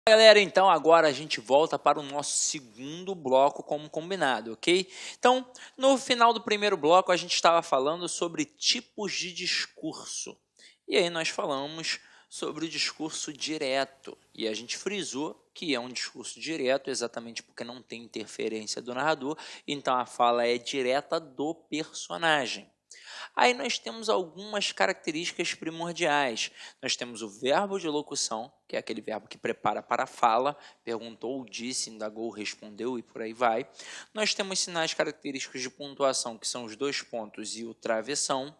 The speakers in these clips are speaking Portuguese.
Galera, então agora a gente volta para o nosso segundo bloco como combinado, ok? Então, no final do primeiro bloco a gente estava falando sobre tipos de discurso. E aí nós falamos sobre o discurso direto. E a gente frisou que é um discurso direto exatamente porque não tem interferência do narrador, então a fala é direta do personagem. Aí nós temos algumas características primordiais. Nós temos o verbo de locução, que é aquele verbo que prepara para a fala, perguntou, disse, indagou, respondeu e por aí vai. Nós temos sinais característicos de pontuação, que são os dois pontos e o travessão,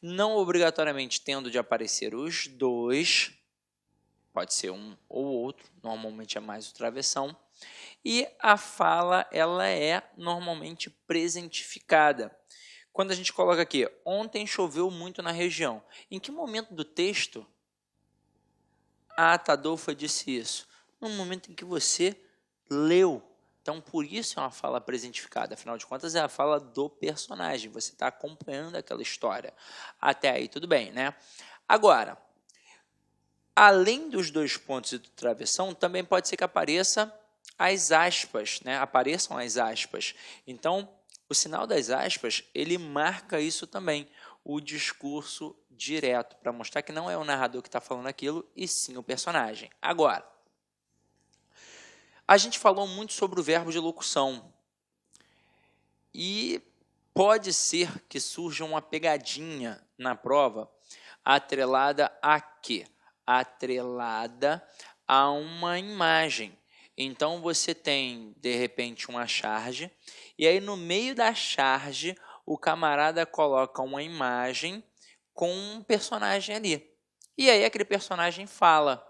não obrigatoriamente tendo de aparecer os dois, pode ser um ou outro, normalmente é mais o travessão. E a fala ela é normalmente presentificada. Quando a gente coloca aqui, ontem choveu muito na região. Em que momento do texto a Atadolfa disse isso? No momento em que você leu. Então, por isso é uma fala presentificada. Afinal de contas, é a fala do personagem. Você está acompanhando aquela história. Até aí, tudo bem, né? Agora, além dos dois pontos e do travessão, também pode ser que apareça as aspas, né? Apareçam as aspas. Então, o sinal das aspas, ele marca isso também, o discurso direto, para mostrar que não é o narrador que está falando aquilo, e sim o personagem. Agora, a gente falou muito sobre o verbo de locução, e pode ser que surja uma pegadinha na prova, atrelada a quê? Atrelada a uma imagem. Então, você tem, de repente, uma charge, e aí no meio da charge, o camarada coloca uma imagem com um personagem ali. E aí aquele personagem fala.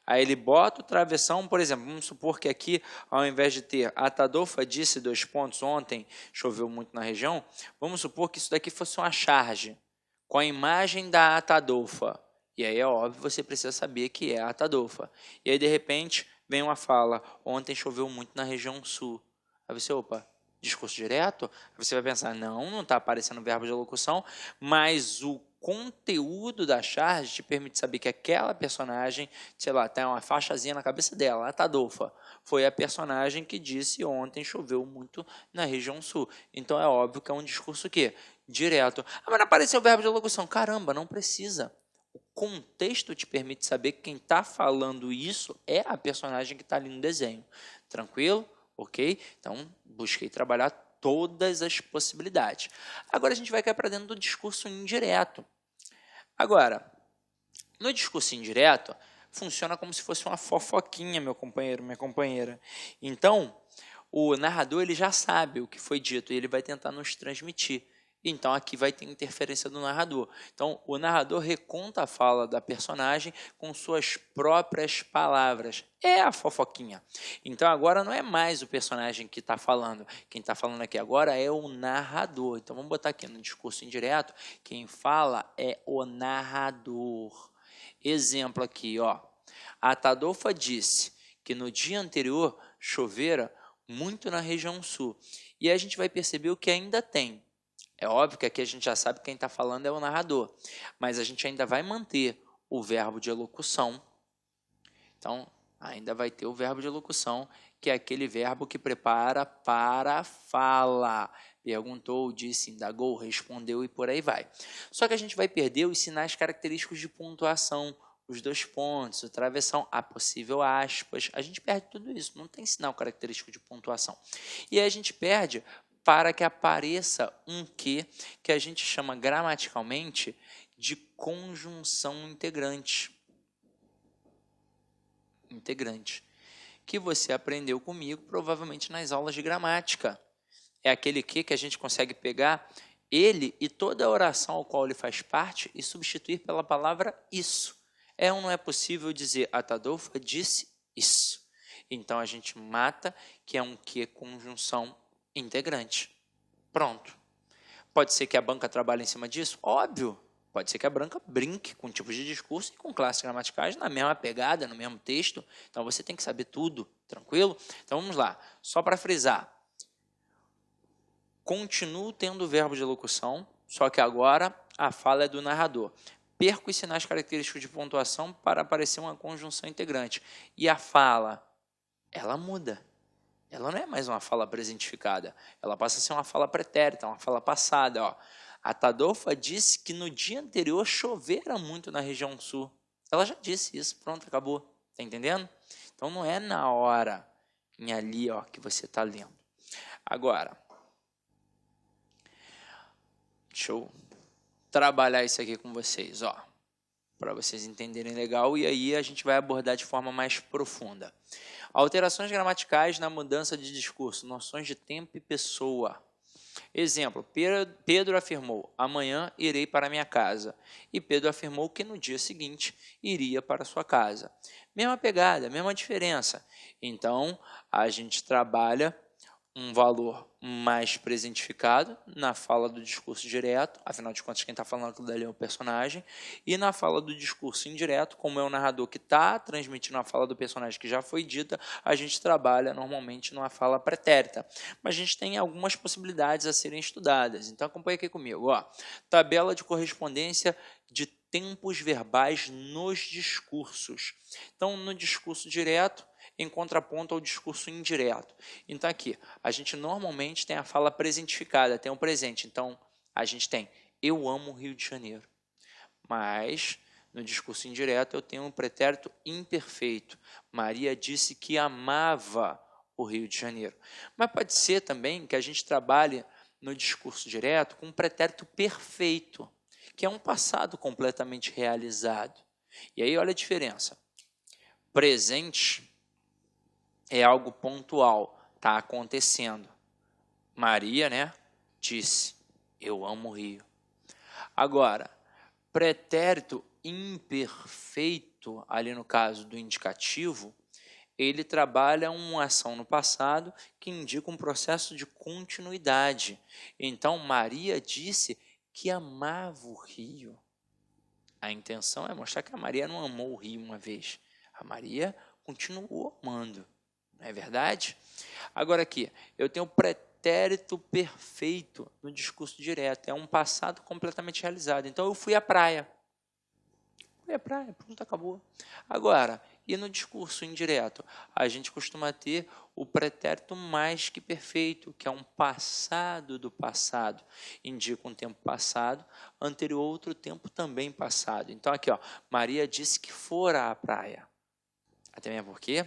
Aí ele bota o travessão, por exemplo, vamos supor que aqui, ao invés de ter Atadolfa disse dois pontos, ontem choveu muito na região, vamos supor que isso daqui fosse uma charge, com a imagem da Atadolfa. E aí é óbvio, você precisa saber que é a Atadolfa. E aí, de repente, vem uma fala, ontem choveu muito na região sul. Aí você, opa, discurso direto? Aí você vai pensar, não está aparecendo verbo de locução, mas o conteúdo da charge te permite saber que aquela personagem, sei lá, tem uma faixazinha na cabeça dela, a Atadolfa, foi a personagem que disse ontem choveu muito na região sul. Então é óbvio que é um discurso que direto. Ah, mas não apareceu o verbo de locução. Caramba, não precisa. O contexto te permite saber que quem está falando isso é a personagem que está ali no desenho. Tranquilo? Ok? Então, busquei trabalhar todas as possibilidades. Agora a gente vai cair para dentro do discurso indireto. Agora, no discurso indireto, funciona como se fosse uma fofoquinha, meu companheiro, minha companheira. Então, o narrador ele já sabe o que foi dito e ele vai tentar nos transmitir. Então, aqui vai ter interferência do narrador. Então, o narrador reconta a fala da personagem com suas próprias palavras. É a fofoquinha. Então, agora não é mais o personagem que está falando. Quem está falando aqui agora é o narrador. Então, vamos botar aqui no discurso indireto. Quem fala é o narrador. Exemplo aqui, ó. A Atadolfa disse que no dia anterior chovera muito na região sul. E a gente vai perceber o que ainda tem. É óbvio que aqui a gente já sabe que quem está falando é o narrador, mas a gente ainda vai manter o verbo de elocução. Então, ainda vai ter o verbo de elocução, que é aquele verbo que prepara para a fala. Perguntou, disse, indagou, respondeu e por aí vai. Só que a gente vai perder os sinais característicos de pontuação, os dois pontos, o travessão, a possível aspas. A gente perde tudo isso, não tem sinal característico de pontuação. E aí a gente perde para que apareça um que a gente chama gramaticalmente de conjunção integrante. Que você aprendeu comigo provavelmente nas aulas de gramática. É aquele que a gente consegue pegar ele e toda a oração ao qual ele faz parte e substituir pela palavra isso. É ou não é possível dizer Atadolfa disse isso. Então a gente mata que é um que conjunção integrante. Pronto. Pode ser que a banca trabalhe em cima disso? Óbvio. Pode ser que a banca brinque com tipos de discurso e com classes gramaticais na mesma pegada, no mesmo texto. Então você tem que saber tudo, tranquilo? Então vamos lá. Só para frisar. Continuo tendo o verbo de locução, só que agora a fala é do narrador. perco os sinais característicos de pontuação para aparecer uma conjunção integrante. E a fala, ela muda. Ela não é mais uma fala presentificada, ela passa a ser uma fala pretérita, uma fala passada. Ó. A Tadolfa disse que no dia anterior chovera muito na região sul. Ela já disse isso, pronto, acabou. Está entendendo? Então não é na hora, ali ó, que você está lendo. Agora, deixa eu trabalhar isso aqui com vocês, ó, para vocês entenderem legal, e aí a gente vai abordar de forma mais profunda. Alterações gramaticais na mudança de discurso, noções de tempo e pessoa. Exemplo, Pedro afirmou, amanhã irei para minha casa. E Pedro afirmou que no dia seguinte iria para sua casa. Mesma pegada, mesma diferença. Então, a gente trabalha um valor mais presentificado na fala do discurso direto, afinal de contas quem está falando aquilo dali é o personagem, e na fala do discurso indireto, como é o narrador que está transmitindo a fala do personagem que já foi dita, a gente trabalha normalmente numa fala pretérita. Mas a gente tem algumas possibilidades a serem estudadas, então acompanha aqui comigo. Ó. Tabela de correspondência de tempos verbais nos discursos. Então, no discurso direto, em contraponto ao discurso indireto. Então, aqui, a gente normalmente tem a fala presentificada, tem o presente. Então, a gente tem, eu amo o Rio de Janeiro. Mas, no discurso indireto, eu tenho um pretérito imperfeito. Maria disse que amava o Rio de Janeiro. Mas pode ser também que a gente trabalhe no discurso direto com um pretérito perfeito, que é um passado completamente realizado. E aí, olha a diferença. Presente é algo pontual, está acontecendo. Maria, né, disse, eu amo o Rio. Agora, pretérito imperfeito, ali no caso do indicativo, ele trabalha uma ação no passado que indica um processo de continuidade. Então, Maria disse que amava o Rio. A intenção é mostrar que a Maria não amou o Rio uma vez. A Maria continuou amando. Não é verdade? Agora aqui, eu tenho o pretérito perfeito no discurso direto. É um passado completamente realizado. Então, eu fui à praia. Fui à praia, pronto, acabou. Agora, e no discurso indireto? A gente costuma ter o pretérito mais que perfeito, que é um passado do passado. Indica um tempo passado, anterior a outro tempo também passado. Então, aqui, ó, Maria disse que fora à praia. Até mesmo porque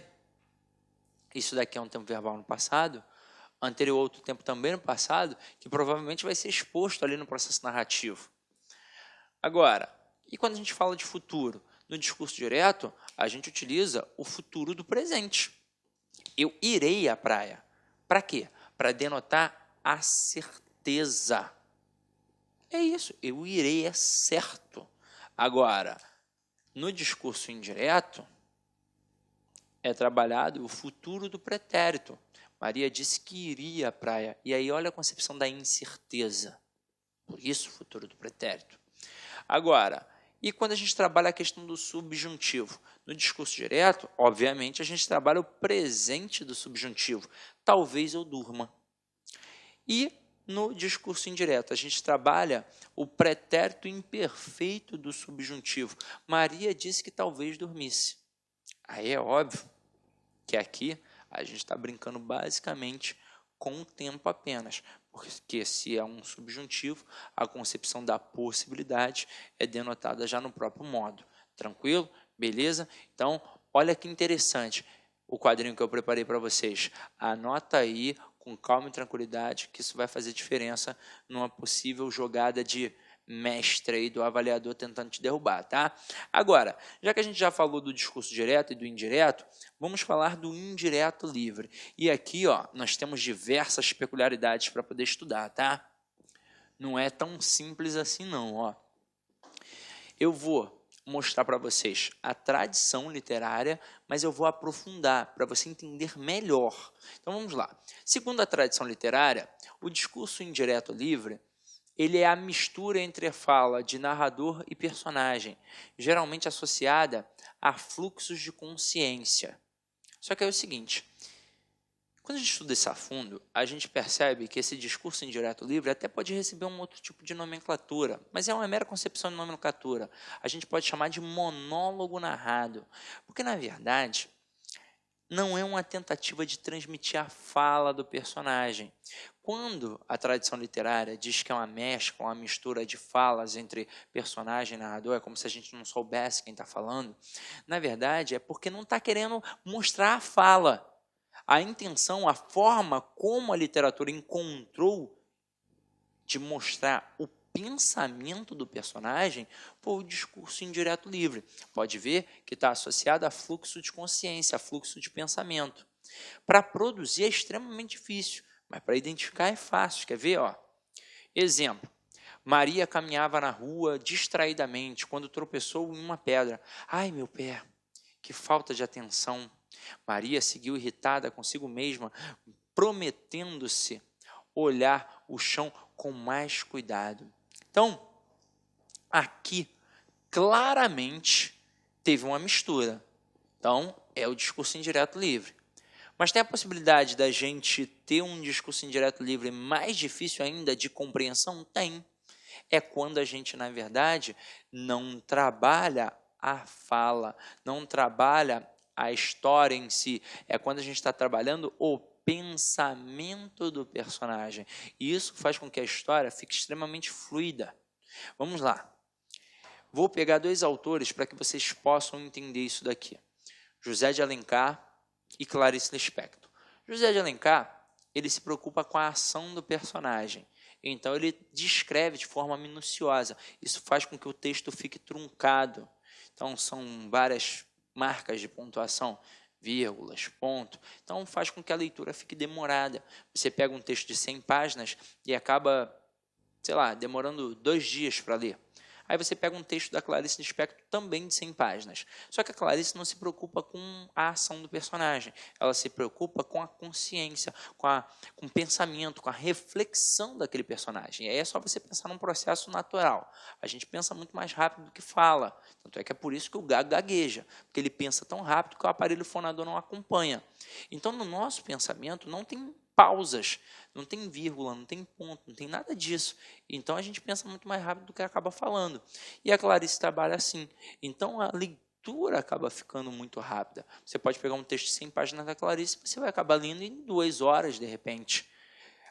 isso daqui é um tempo verbal no passado, anterior a outro tempo também no passado, que provavelmente vai ser exposto ali no processo narrativo. Agora, e quando a gente fala de futuro? No discurso direto, a gente utiliza o futuro do presente. Eu irei à praia. Para quê? Para denotar a certeza. É isso, eu irei, é certo. Agora, no discurso indireto, é trabalhado o futuro do pretérito. Maria disse que iria à praia. E aí olha a concepção da incerteza. Por isso o futuro do pretérito. Agora, e quando a gente trabalha a questão do subjuntivo? No discurso direto, obviamente, a gente trabalha o presente do subjuntivo. Talvez eu durma. E no discurso indireto, a gente trabalha o pretérito imperfeito do subjuntivo. Maria disse que talvez dormisse. Aí é óbvio que aqui a gente está brincando basicamente com o tempo apenas, porque se é um subjuntivo, a concepção da possibilidade é denotada já no próprio modo. Tranquilo? Beleza? Então, olha que interessante o quadrinho que eu preparei para vocês. Anota aí com calma e tranquilidade que isso vai fazer diferença numa possível jogada de mestre aí do avaliador tentando te derrubar, tá? Agora, já que a gente já falou do discurso direto e do indireto, vamos falar do indireto livre. E aqui, ó, nós temos diversas peculiaridades para poder estudar, tá? Não é tão simples assim não, ó. Eu vou mostrar para vocês a tradição literária, mas eu vou aprofundar para você entender melhor. Então vamos lá. Segundo a tradição literária, o discurso indireto livre ele é a mistura entre a fala de narrador e personagem, geralmente associada a fluxos de consciência. Só que é o seguinte, quando Quando a gente estuda isso a fundo, a gente percebe que esse discurso indireto livre até pode receber um outro tipo de nomenclatura, mas é uma mera concepção de nomenclatura. A gente pode chamar de monólogo narrado, porque, na verdade, não é uma tentativa de transmitir a fala do personagem. Quando a tradição literária diz que é uma mescla, uma mistura de falas entre personagem e narrador, é como se a gente não soubesse quem está falando, na verdade é porque não está querendo mostrar a fala. A intenção, a forma como a literatura encontrou de mostrar o pensamento do personagem foi o discurso indireto livre. Pode ver que está associado a fluxo de consciência, a fluxo de pensamento. Para produzir é extremamente difícil, mas para identificar é fácil. Quer ver? Ó? Exemplo. Maria caminhava na rua distraidamente quando tropeçou em uma pedra. Ai, meu pé, que falta de atenção. Maria seguiu irritada consigo mesma, prometendo-se olhar o chão com mais cuidado. Então, aqui, claramente, teve uma mistura. Então, é o discurso indireto livre. Mas tem a possibilidade da gente ter um discurso indireto livre mais difícil ainda de compreensão? Tem. É quando a gente, na verdade, não trabalha a fala, não trabalha a história em si. É quando a gente está trabalhando o pensamento do personagem. E isso faz com que a história fique extremamente fluida. Vamos lá. Vou pegar 2 autores para que vocês possam entender isso daqui. José de Alencar e Clarice Lispector. José de Alencar, ele se preocupa com a ação do personagem. Então, ele descreve de forma minuciosa. Isso faz com que o texto fique truncado. Então, são várias marcas de pontuação, vírgulas, ponto. Então, faz com que a leitura fique demorada. Você pega um texto de 100 páginas e acaba, sei lá, demorando 2 dias para ler. Aí você pega um texto da Clarice Lispector também de 100 páginas. Só que a Clarice não se preocupa com a ação do personagem. Ela se preocupa com a consciência, com o pensamento, com a reflexão daquele personagem. E aí é só você pensar num processo natural. A gente pensa muito mais rápido do que fala. Tanto é que é por isso que o gago gagueja. Porque ele pensa tão rápido que o aparelho fonador não acompanha. Então, no nosso pensamento, não tem pausas, não tem vírgula, não tem ponto, não tem nada disso. Então, a gente pensa muito mais rápido do que acaba falando. E a Clarice trabalha assim. Então, a leitura acaba ficando muito rápida. Você pode pegar um texto de 100 páginas da Clarice e você vai acabar lendo em 2 horas, de repente.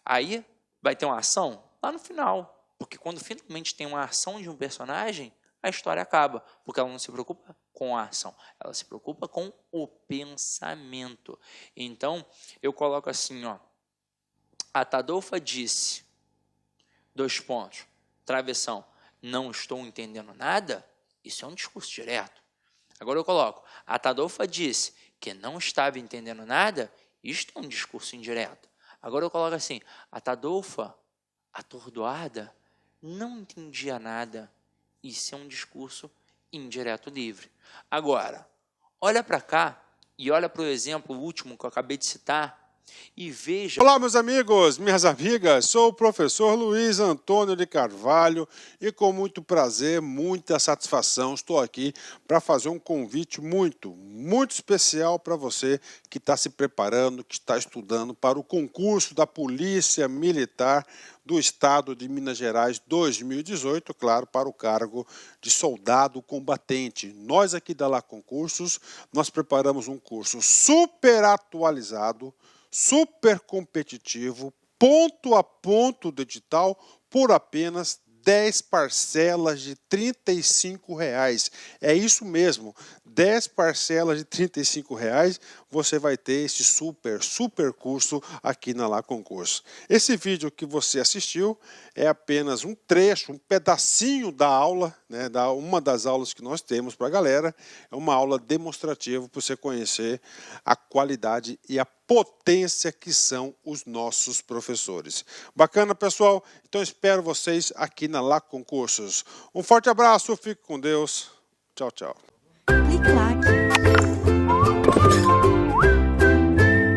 Aí, vai ter uma ação lá no final. Porque quando finalmente tem uma ação de um personagem, a história acaba. Porque ela não se preocupa com a ação. Ela se preocupa com o pensamento. Então, eu coloco assim, ó. A Tadolfa disse, 2 pontos, travessão, não estou entendendo nada, isso é um discurso direto. Agora eu coloco, a Tadolfa disse que não estava entendendo nada, isto é um discurso indireto. Agora eu coloco assim, a Tadolfa, atordoada, não entendia nada, isso é um discurso indireto livre. Agora, olha para cá e olha para o exemplo último que eu acabei de citar, e veja... Olá, meus amigos, minhas amigas, sou o professor Luiz Antônio de Carvalho e com muito prazer, muita satisfação, estou aqui para fazer um convite muito especial para você que está se preparando, que está estudando para o concurso da Polícia Militar do Estado de Minas Gerais 2018, claro, para o cargo de soldado combatente. Nós aqui da Lá Concursos, nós preparamos um curso super atualizado, super competitivo, ponto a ponto do edital, por apenas 10 parcelas de R$ 35,00. É isso mesmo, 10 parcelas de R$ 35,00, você vai ter esse super curso aqui na Lá Concurso. Esse vídeo que você assistiu é apenas um trecho, um pedacinho da aula, né, uma das aulas que nós temos para a galera. É uma aula demonstrativa para você conhecer a qualidade e a potência que são os nossos professores. Bacana, pessoal? Então espero vocês aqui na Lá Concursos. Um forte abraço, fique com Deus. Tchau, tchau. Clique lá.